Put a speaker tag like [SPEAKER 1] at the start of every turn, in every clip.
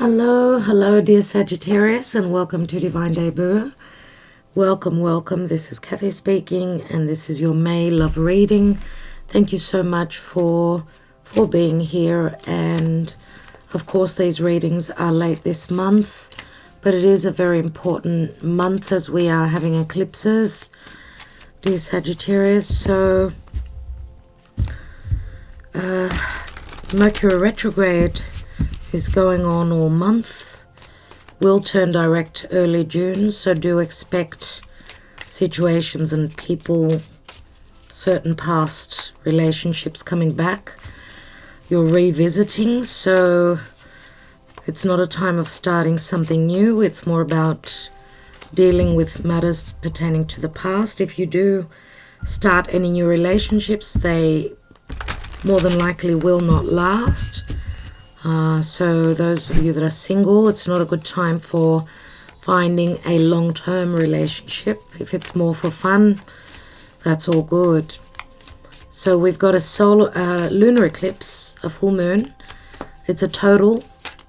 [SPEAKER 1] Hello, dear Sagittarius, and welcome to Divine Debut. Welcome. This is Kathy speaking, and this is your May love reading. Thank you so much for being here. And of course, these readings are late this month, but it is a very important month as we are having eclipses, dear Sagittarius. So, Mercury retrograde is going on all month, will turn direct early June, so do expect situations and people, certain past relationships coming back. You're revisiting, so it's not a time of starting something new. It's more about dealing with matters pertaining to the past. If you do start any new relationships, they more than likely will not last. So those of you that are single, it's not a good time for finding a long-term relationship. If it's more for fun, that's all good. So we've got a lunar eclipse, a full moon. It's a total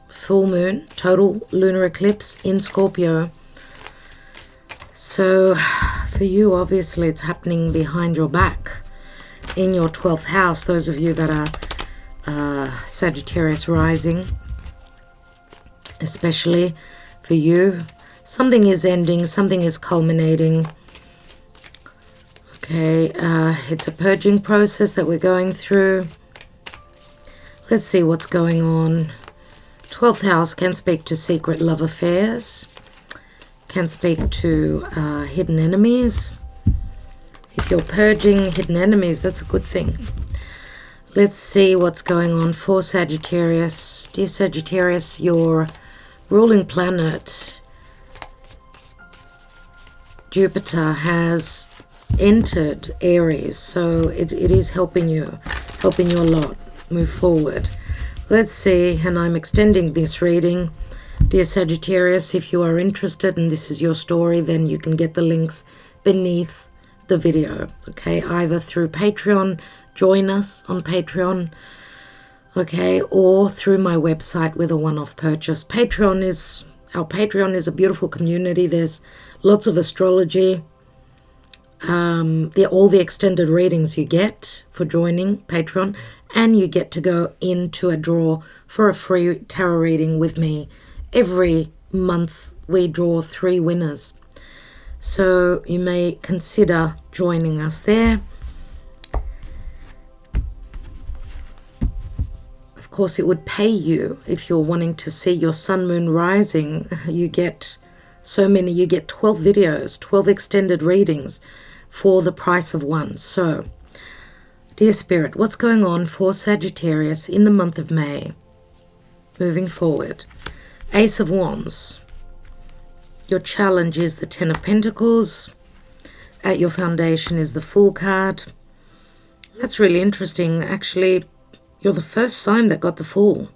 [SPEAKER 1] full moon, total lunar eclipse in Scorpio. So for you, obviously, it's happening behind your back in your 12th house. Those of you that are Sagittarius rising, especially for you, something is ending, something is culminating. Okay, it's a purging process that we're going through. Let's see what's going on. 12th house can speak to secret love affairs, can speak to hidden enemies. If you're purging hidden enemies, that's a good thing. Let's see what's going on for Sagittarius. Dear Sagittarius, your ruling planet, Jupiter, has entered Aries. So it is helping you a lot move forward. Let's see, and I'm extending this reading. Dear Sagittarius, if you are interested and this is your story, then you can get the links beneath the video. Okay, either through Patreon, join us on Patreon, okay, or through my website with a one-off purchase. Our Patreon is a beautiful community. There's lots of astrology. All the extended readings you get for joining Patreon, and you get to go into a draw for a free tarot reading with me. Every month we draw 3 winners. So you may consider joining us there. Of course, it would pay you if you're wanting to see your sun, moon rising. You get so many, you get 12 videos, 12 extended readings for the price of one. So, dear Spirit, what's going on for Sagittarius in the month of May? Moving forward. Ace of Wands. Your challenge is the 10 of Pentacles. At your foundation is the Fool card. That's really interesting. Actually, you're the first sign that got the Fool.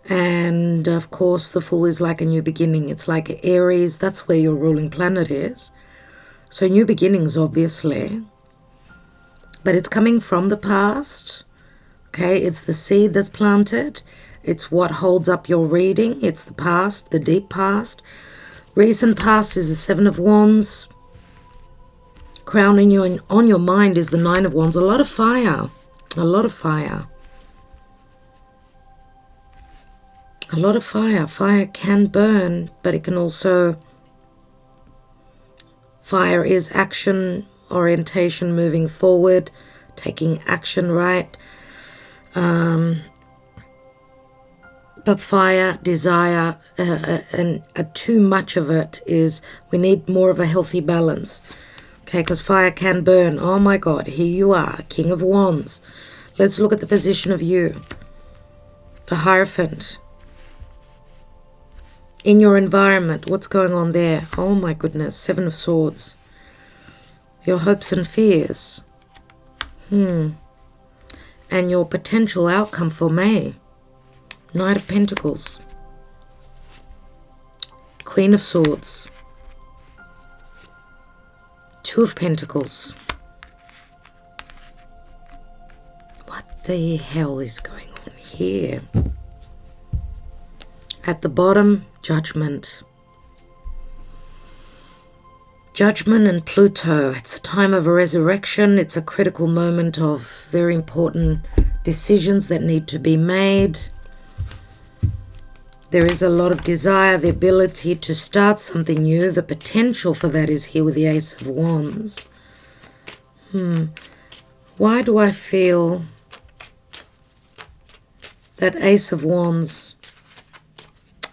[SPEAKER 1] And of course, the Fool is like a new beginning. It's like Aries. That's where your ruling planet is. So new beginnings, obviously. But it's coming from the past. Okay, it's the seed that's planted. It's what holds up your reading. It's the past, the deep past. Recent past is the 7 of Wands. Crowning you on your mind is the 9 of Wands. A lot of fire. A lot of fire. A lot of fire. Fire can burn, but it can also... Fire is action, orientation, moving forward, taking action, right? But fire, desire, and too much of it is, we need more of a healthy balance. Okay, because fire can burn. Oh my God, here you are, King of Wands. Let's look at the position of you. The Hierophant. In your environment, what's going on there? Oh my goodness, 7 of Swords. Your hopes and fears. And your potential outcome for May. Knight of Pentacles. Queen of Swords. 2 of Pentacles. What the hell is going on here? At the bottom, Judgment. Judgment and Pluto. It's a time of a resurrection. It's a critical moment of very important decisions that need to be made. There is a lot of desire, the ability to start something new. The potential for that is here with the Ace of Wands. Why do I feel that Ace of Wands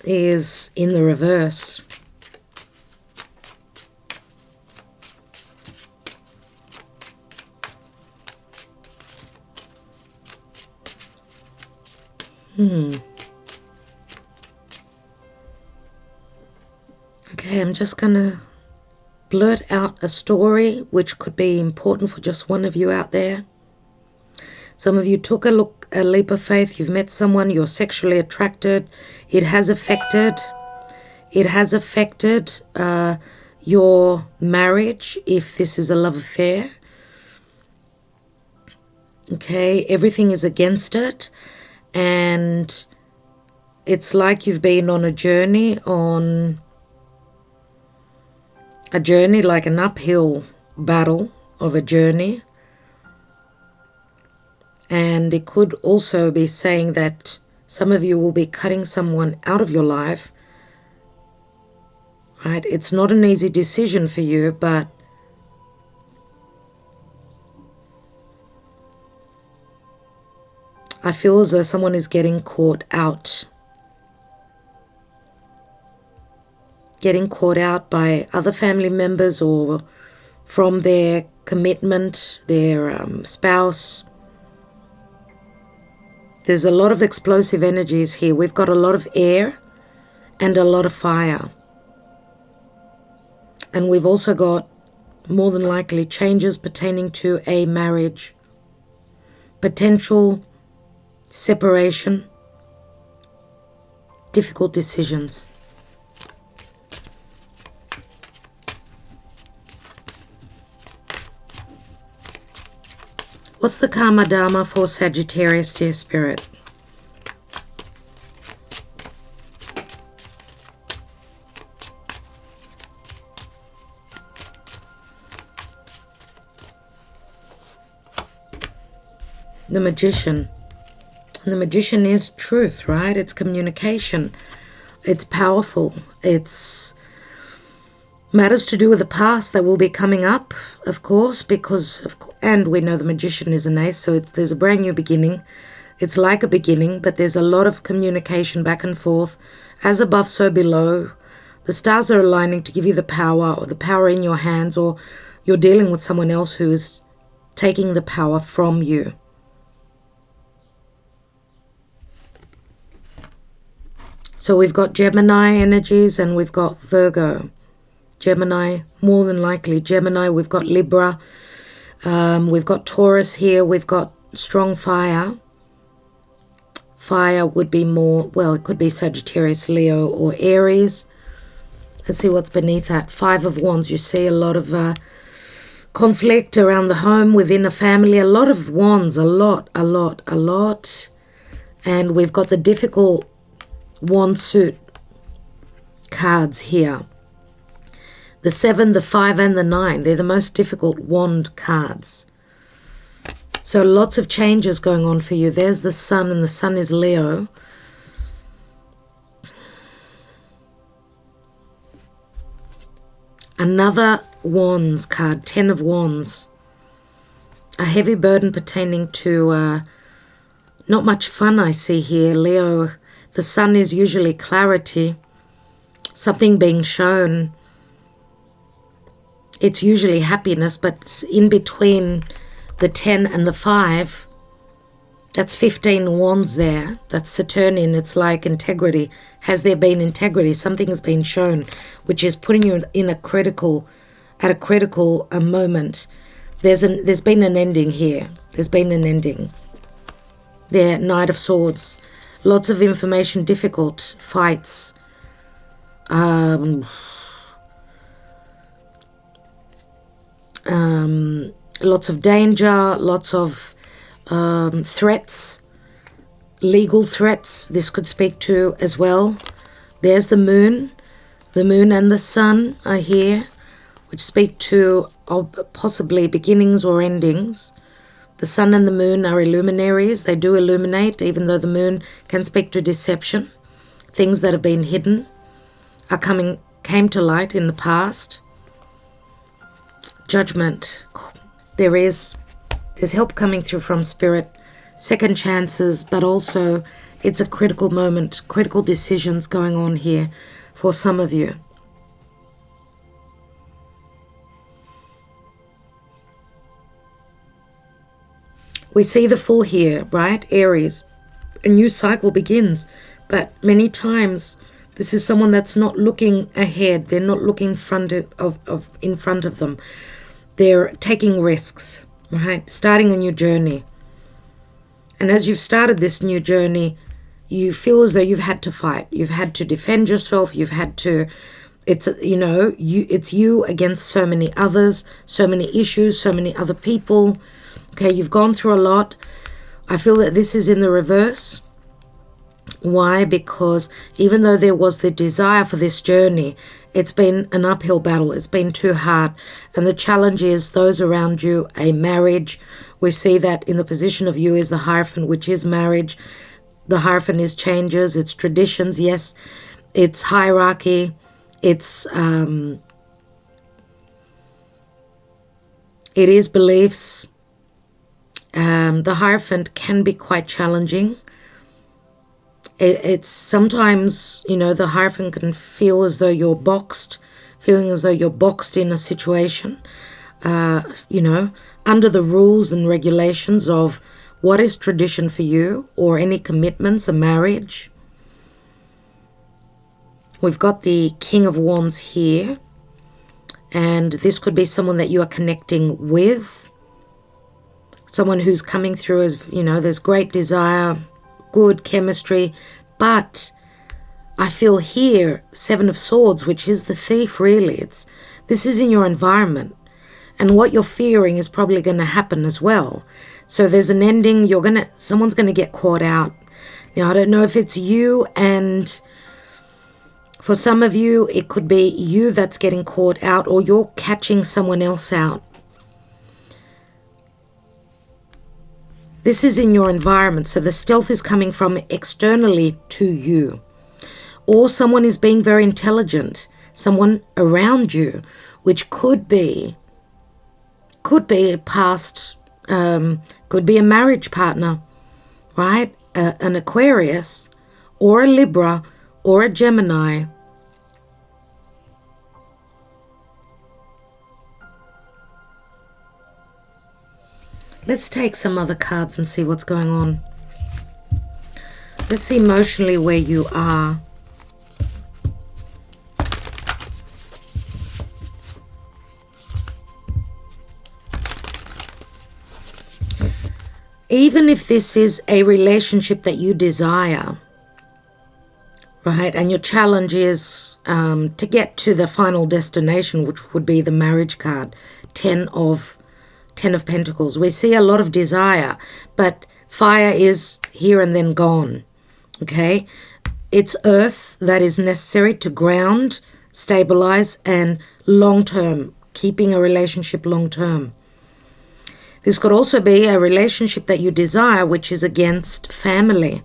[SPEAKER 1] is in the reverse? Okay, I'm just going to blurt out a story which could be important for just one of you out there. Some of you took a leap of faith. You've met someone, you're sexually attracted. It has affected your marriage if this is a love affair. Okay, everything is against it. And it's like you've been on a journey, like an uphill battle of a journey. And it could also be saying that some of you will be cutting someone out of your life. Right? It's not an easy decision for you, but I feel as though someone is getting caught out. Getting caught out by other family members or from their commitment, their spouse. There's a lot of explosive energies here. We've got a lot of air and a lot of fire. And we've also got, more than likely, changes pertaining to a marriage. Potential separation. Difficult decisions. What's the Karma Dharma for Sagittarius, dear Spirit? The Magician. And the Magician is truth, right? It's communication. It's powerful. It's matters to do with the past that will be coming up, of course, and we know the Magician is an ace, so there's a brand new beginning. It's like a beginning, but there's a lot of communication back and forth. As above, so below. The stars are aligning to give you the power, or the power in your hands, or you're dealing with someone else who is taking the power from you. So we've got Gemini energies and we've got Virgo. Gemini, more than likely Gemini. We've got Libra. We've got Taurus here. We've got strong fire. Fire would be more, well, it could be Sagittarius, Leo, or Aries. Let's see what's beneath that. Five of Wands. You see a lot of conflict around the home, within a family. A lot of Wands. A lot. And we've got the difficult Wand suit cards here. The 7, the 5, and the 9. They're the most difficult wand cards. So lots of changes going on for you. There's the Sun, and the Sun is Leo. Another Wands card, 10 of Wands. A heavy burden pertaining to not much fun I see here, Leo. The Sun is usually clarity, something being shown. It's usually happiness, but in between the 10 and the 5, that's 15 wands there. That's Saturnian. It's like integrity. Has there been integrity? Something has been shown, which is putting you in at a critical moment. There's been an ending here. There's been an ending. There, Knight of Swords. Lots of information, difficult fights. Lots of danger, lots of threats, legal threats. This could speak to as well. There's the moon. The moon and the sun are here, which speak to possibly beginnings or endings. The sun and the moon are illuminaries. They do illuminate, even though the moon can speak to deception. Things that have been hidden came to light in the past. Judgment. There's help coming through from spirit. Second chances, but also it's a critical moment, critical decisions going on here for some of you. We see the Fool here, right? Aries. A new cycle begins. But many times, this is someone that's not looking ahead. They're not looking in front of them. They're taking risks, right? Starting a new journey. And as you've started this new journey, you feel as though you've had to fight. You've had to defend yourself. You've had to, it's you against so many others, so many issues, so many other people. Okay, you've gone through a lot. I feel that this is in the reverse. Why? Because even though there was the desire for this journey, it's been an uphill battle. It's been too hard. And the challenge is those around you, a marriage. We see that in the position of you is the Hierophant, which is marriage. The Hierophant is changes, it's traditions, yes. It's hierarchy. It is beliefs. The Hierophant can be quite challenging. It's sometimes, the Hierophant can feel as though you're boxed, feeling as though you're boxed in a situation, under the rules and regulations of what is tradition for you or any commitments, a marriage. We've got the King of Wands here, and this could be someone that you are connecting with. Someone who's coming through as, there's great desire, good chemistry, but I feel here, Seven of Swords, which is the Thief, really. This is in your environment, and what you're fearing is probably going to happen as well. So there's an ending. Someone's going to get caught out. Now, I don't know if it's you, and for some of you, it could be you that's getting caught out, or you're catching someone else out. This is in your environment, so the stealth is coming from externally to you. Or someone is being very intelligent, someone around you, which could be a past, could be a marriage partner, right? An Aquarius, or a Libra, or a Gemini. Let's take some other cards and see what's going on. Let's see emotionally where you are. Even if this is a relationship that you desire, right, and your challenge is to get to the final destination, which would be the marriage card, Ten of Pentacles. We see a lot of desire, but fire is here and then gone, okay? It's earth that is necessary to ground, stabilize, and long-term, keeping a relationship long-term. This could also be a relationship that you desire, which is against family.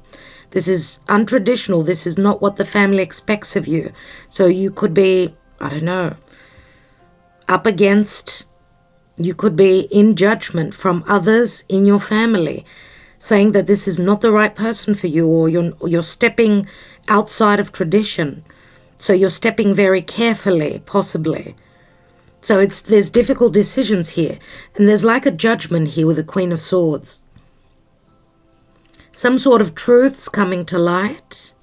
[SPEAKER 1] This is untraditional. This is not what the family expects of you. So you could be, I don't know, up against, you could be in judgment from others in your family, saying that this is not the right person for you, or you're stepping outside of tradition. So you're stepping very carefully, possibly. So there's difficult decisions here. And there's like a judgment here with the Queen of Swords. Some sort of truths coming to light.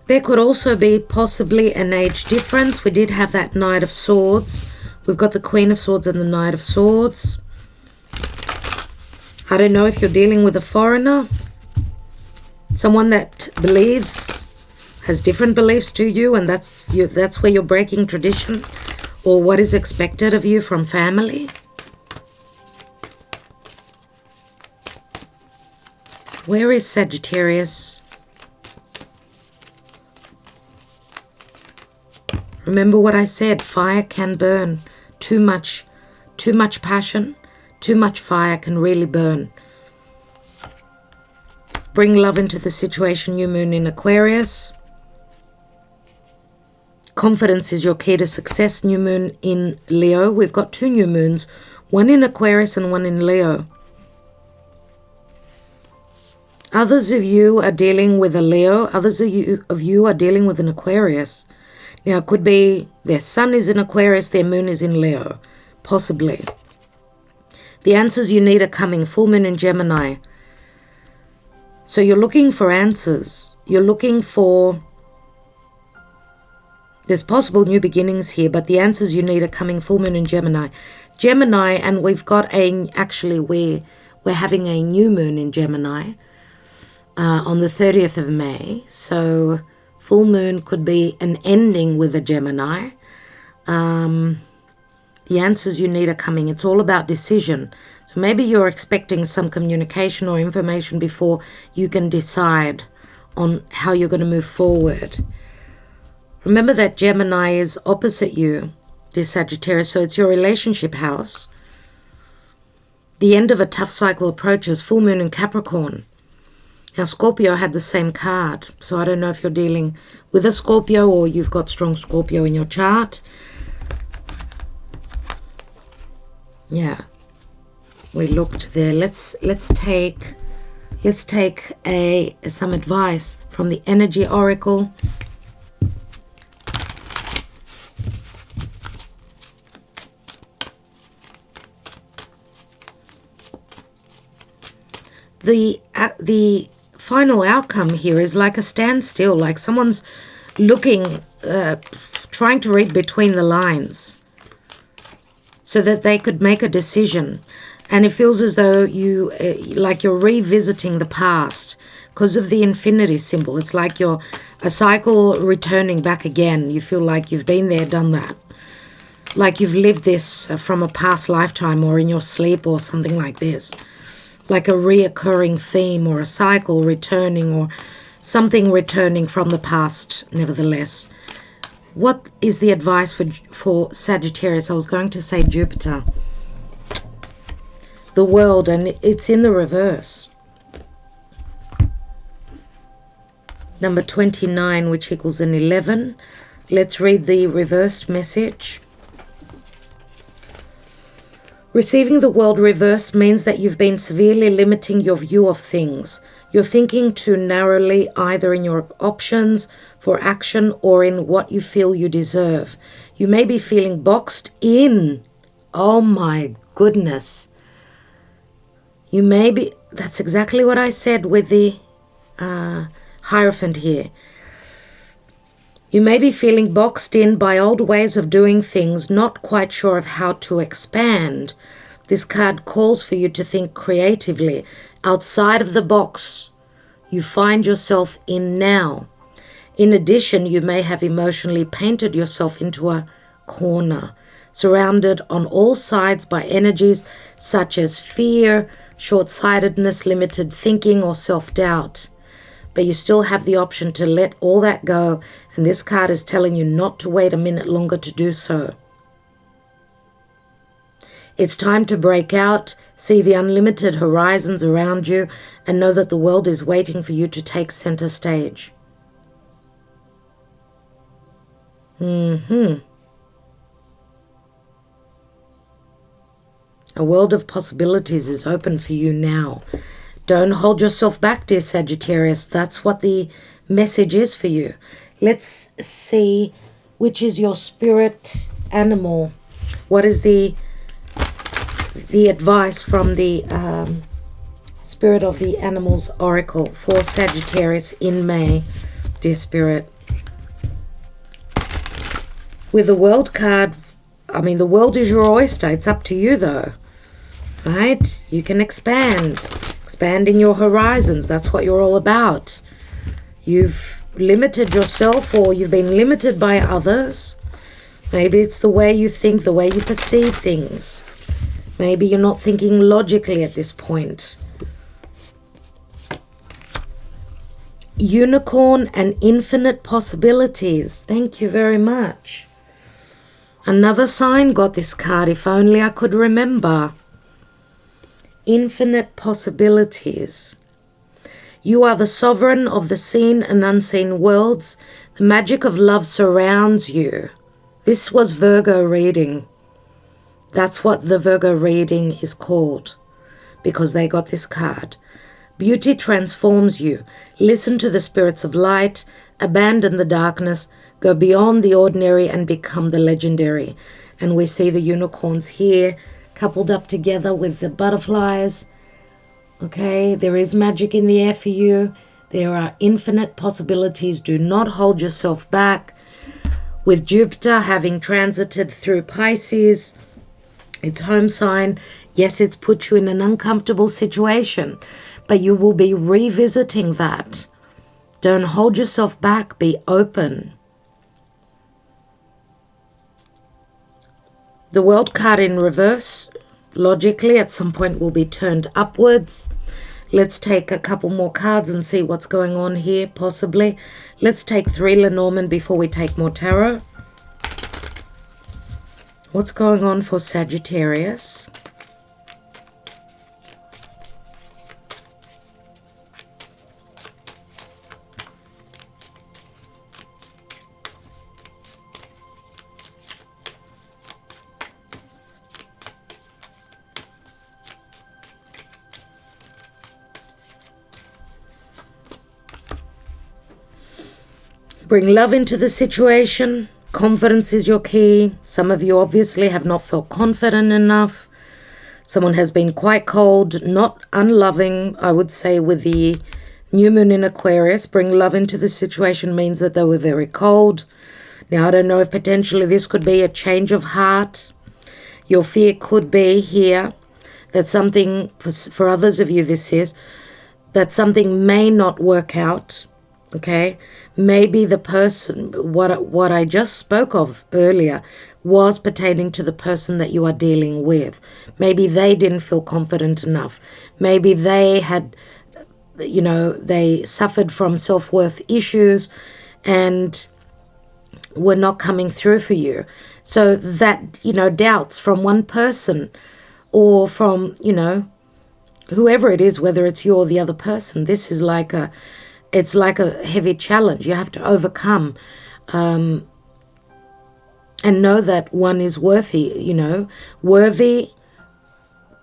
[SPEAKER 1] There could also be possibly an age difference. We did have that Knight of Swords. We've got the Queen of Swords and the Knight of Swords. I don't know if you're dealing with a foreigner. Someone that has different beliefs to you, and that's where you're breaking tradition or what is expected of you from family. Where is Sagittarius? Remember what I said, fire can burn. Too much passion, too much fire can really burn. Bring love into the situation, new moon in Aquarius. Confidence is your key to success, new moon in Leo. We've got 2 new moons, one in Aquarius and one in Leo. Others of you are dealing with a Leo, others of you are dealing with an Aquarius. Now, it could be their sun is in Aquarius, their moon is in Leo, possibly. The answers you need are coming, full moon in Gemini. So you're looking for answers. You're looking for... There's possible new beginnings here, but the answers you need are coming, full moon in Gemini. Gemini, and we've got actually we're having a new moon in Gemini on the 30th of May. So full moon could be an ending with a Gemini. The answers you need are coming. It's all about decision. So maybe you're expecting some communication or information before you can decide on how you're going to move forward. Remember that Gemini is opposite you, this Sagittarius, so it's your relationship house. The end of a tough cycle approaches, full moon in Capricorn. Now, Scorpio had the same card, so I don't know if you're dealing with a Scorpio or you've got strong Scorpio in your chart. Yeah, we looked there. Let's take some advice from the Energy Oracle. The final outcome here is like a standstill, like someone's looking, trying to read between the lines so that they could make a decision. And it feels as though like you're revisiting the past because of the infinity symbol. It's like you're a cycle returning back again. You feel like you've been there, done that. Like you've lived this from a past lifetime or in your sleep or something like this. Like a reoccurring theme or a cycle returning or something returning from the past, nevertheless. What is the advice for Sagittarius? I was going to say Jupiter. The world, and it's in the reverse. Number 29, which equals an 11. Let's read the reversed message. Receiving the world reversed means that you've been severely limiting your view of things. You're thinking too narrowly, either in your options for action or in what you feel you deserve. You may be feeling boxed in. Oh my goodness. You may be, that's exactly what I said with the Hierophant here. You may be feeling boxed in by old ways of doing things, not quite sure of how to expand. This card calls for you to think creatively, outside of the box you find yourself in now. In addition, you may have emotionally painted yourself into a corner, surrounded on all sides by energies such as fear, short-sightedness, limited thinking, or self-doubt. But you still have the option to let all that go, and this card is telling you not to wait a minute longer to do so. It's time to break out, see the unlimited horizons around you, and know that the world is waiting for you to take center stage. A world of possibilities is open for you now. Don't hold yourself back, dear Sagittarius. That's what the message is for you. Let's see which is your spirit animal. What is the advice from the Spirit of the Animals Oracle for Sagittarius in May, dear Spirit? With the World card, I mean, the world is your oyster. It's up to you, though. Right? You can expanding your horizons. That's what you're all about. You've limited yourself, or you've been limited by others. Maybe it's the way you think, the way you perceive things. Maybe you're not thinking logically at this point. Unicorn and infinite possibilities. Thank you very much. Another sign got this card. If only I could remember. Infinite possibilities. You are the sovereign of the seen and unseen worlds. The magic of love surrounds you. This was Virgo reading. That's what the Virgo reading is called, because they got this card. Beauty transforms you. Listen to the spirits of light. Abandon the darkness. Go beyond the ordinary and become the legendary. And we see the unicorns here, coupled up together with the butterflies. Okay, there is magic in the air for you. There are infinite possibilities. Do not hold yourself back. With Jupiter having transited through Pisces, its home sign, yes, it's put you in an uncomfortable situation, but you will be revisiting that. Don't hold yourself back. Be open. The World card in reverse, logically, at some point will be turned upwards. Let's take a couple more cards and see what's going on here, possibly. Let's take 3 Lenormand before we take more tarot. What's going on for Sagittarius? Bring love into the situation. Confidence is your key. Some of you obviously have not felt confident enough. Someone has been quite cold, not unloving, I would say, with the new moon in Aquarius. Bring love into the situation means that they were very cold. Now, I don't know if potentially this could be a change of heart. Your fear could be here that something, for others of you this is, that something may not work out. Okay, maybe the person, what I just spoke of earlier was pertaining to the person that you are dealing with. Maybe they didn't feel confident enough. Maybe they had, they suffered from self-worth issues and were not coming through for you. So that, doubts from one person or from, whoever it is, whether it's you or the other person, this is it's like a heavy challenge you have to overcome, and know that one is worthy, worthy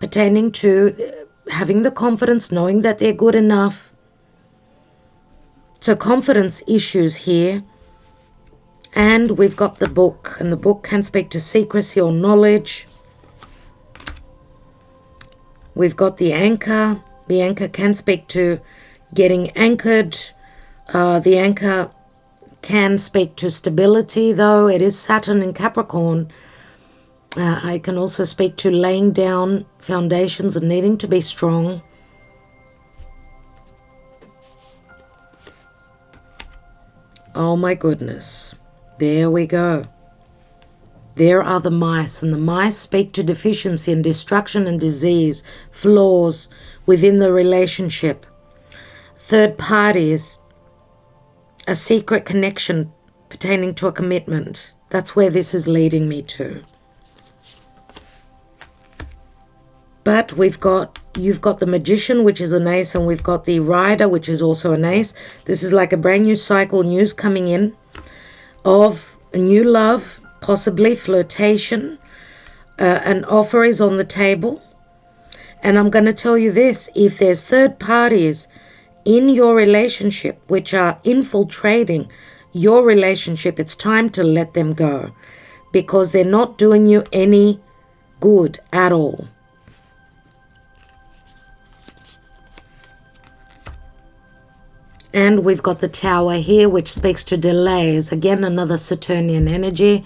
[SPEAKER 1] pertaining to having the confidence, knowing that they're good enough. So confidence issues here. And we've got the book, and the book can speak to secrecy or knowledge. We've got the anchor. The anchor can speak to getting anchored. The anchor can speak to stability, though it is Saturn in Capricorn. I can also speak to laying down foundations and needing to be strong. Oh my goodness. There we go. There are the mice, and the mice speak to deficiency and destruction and disease, flaws within the relationship. Third parties, a secret connection pertaining to a commitment. That's where this is leading me to. But you've got the Magician, which is an ace, and we've got the Rider, which is also an ace. This is like a brand new cycle, news coming in of a new love, possibly flirtation. An offer is on the table. And I'm going to tell you this, if there's third parties in your relationship which are infiltrating your relationship, it's time to let them go, because they're not doing you any good at all. And we've got the Tower here, which speaks to delays. Again, another Saturnian energy.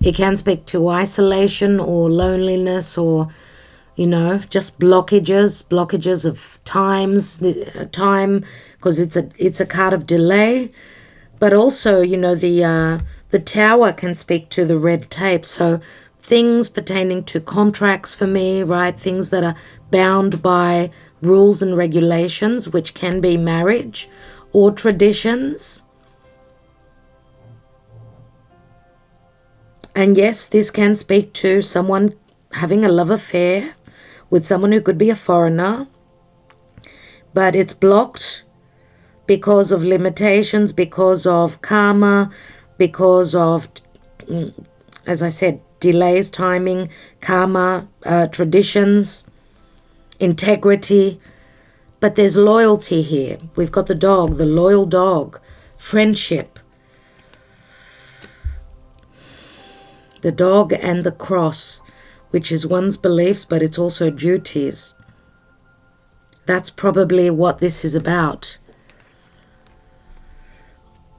[SPEAKER 1] It can speak to isolation or loneliness, or just blockages of time, because it's a card of delay. But also, the Tower can speak to the red tape. So things pertaining to contracts for me, right? Things that are bound by rules and regulations, which can be marriage or traditions. And yes, this can speak to someone having a love affair with someone who could be a foreigner, but it's blocked because of limitations, because of karma, because of, as I said, delays, timing, karma, traditions, integrity. But there's loyalty here. We've got the dog, the loyal dog, friendship. The dog and the cross, which is one's beliefs, but it's also duties. That's probably what this is about.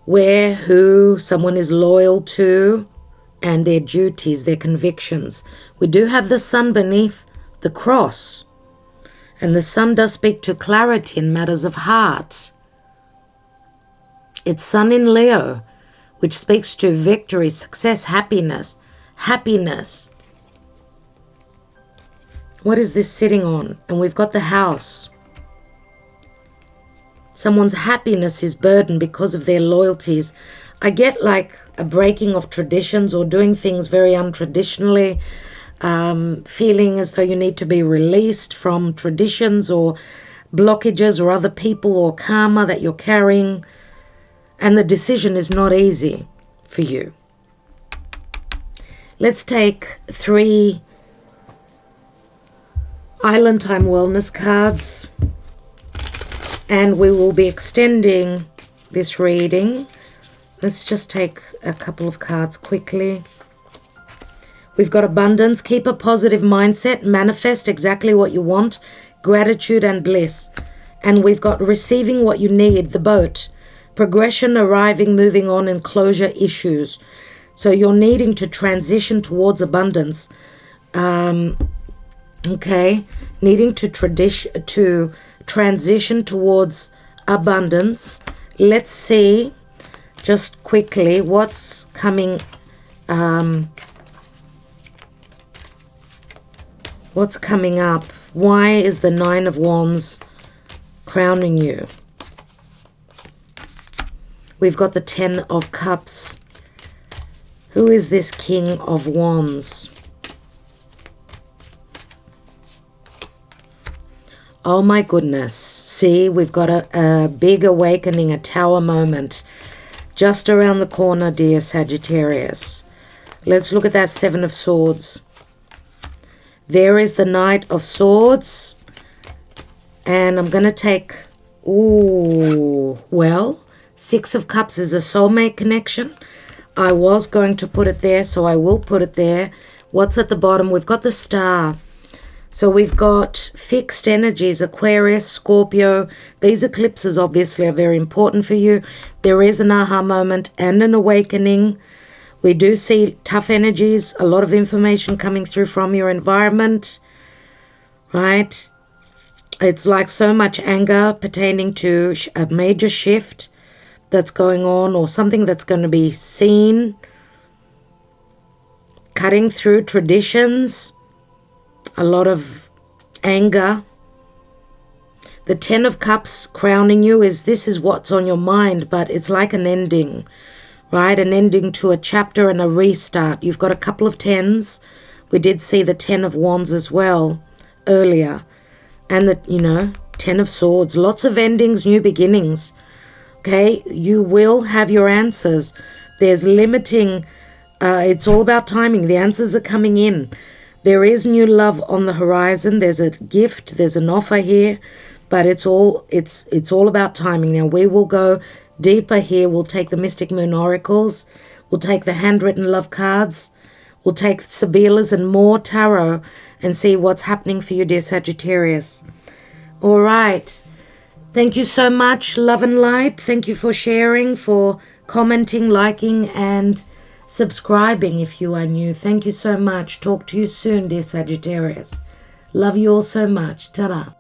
[SPEAKER 1] Where, who someone is loyal to, and their duties, their convictions. We do have the sun beneath the cross. And the sun does speak to clarity in matters of heart. It's sun in Leo, which speaks to victory, success, happiness. Happiness. What is this sitting on? And we've got the house. Someone's happiness is burdened because of their loyalties. I get like a breaking of traditions or doing things very untraditionally, feeling as though you need to be released from traditions or blockages or other people or karma that you're carrying. And the decision is not easy for you. Let's take 3 Island Time Wellness cards, and we will be extending this reading. Let's just take a couple of cards quickly. We've got abundance, keep a positive mindset, manifest exactly what you want, gratitude and bliss. And we've got receiving what you need, the boat, progression, arriving, moving on, and closure issues. So you're needing to transition towards abundance. Okay, needing to transition towards abundance. Let's see just quickly what's coming. What's coming up? Why is the 9 of Wands crowning you? We've got the 10 of Cups. Who is this King of Wands? Oh my goodness. See, we've got a big awakening, a tower moment just around the corner, dear Sagittarius. Let's look at that 7 of Swords. There is the Knight of Swords. And I'm going to take, well, 6 of Cups is a soulmate connection. I was going to put it there, so I will put it there. What's at the bottom? We've got the Star. So we've got fixed energies, Aquarius, Scorpio. These eclipses obviously are very important for you. There is an aha moment and an awakening. We do see tough energies, a lot of information coming through from your environment, right? It's like so much anger pertaining to a major shift that's going on or something that's going to be seen, cutting through traditions, a lot of anger. The 10 of Cups crowning you this is what's on your mind, but it's like an ending, right? An ending to a chapter and a restart. You've got a couple of 10s. We did see the 10 of Wands as well earlier. And the, 10 of Swords. Lots of endings, new beginnings. Okay, you will have your answers. There's limiting, it's all about timing. The answers are coming in. There is new love on the horizon. There's a gift, there's an offer here, but it's all about timing. Now we will go deeper here. We'll take the Mystic Moon Oracles. We'll take the handwritten love cards. We'll take Sibylla's and more tarot and see what's happening for you, dear Sagittarius. All right. Thank you so much, love and light. Thank you for sharing, for commenting, liking, and subscribing if you are new. Thank you so much. Talk to you soon, dear Sagittarius. Love you all so much. Ta-da.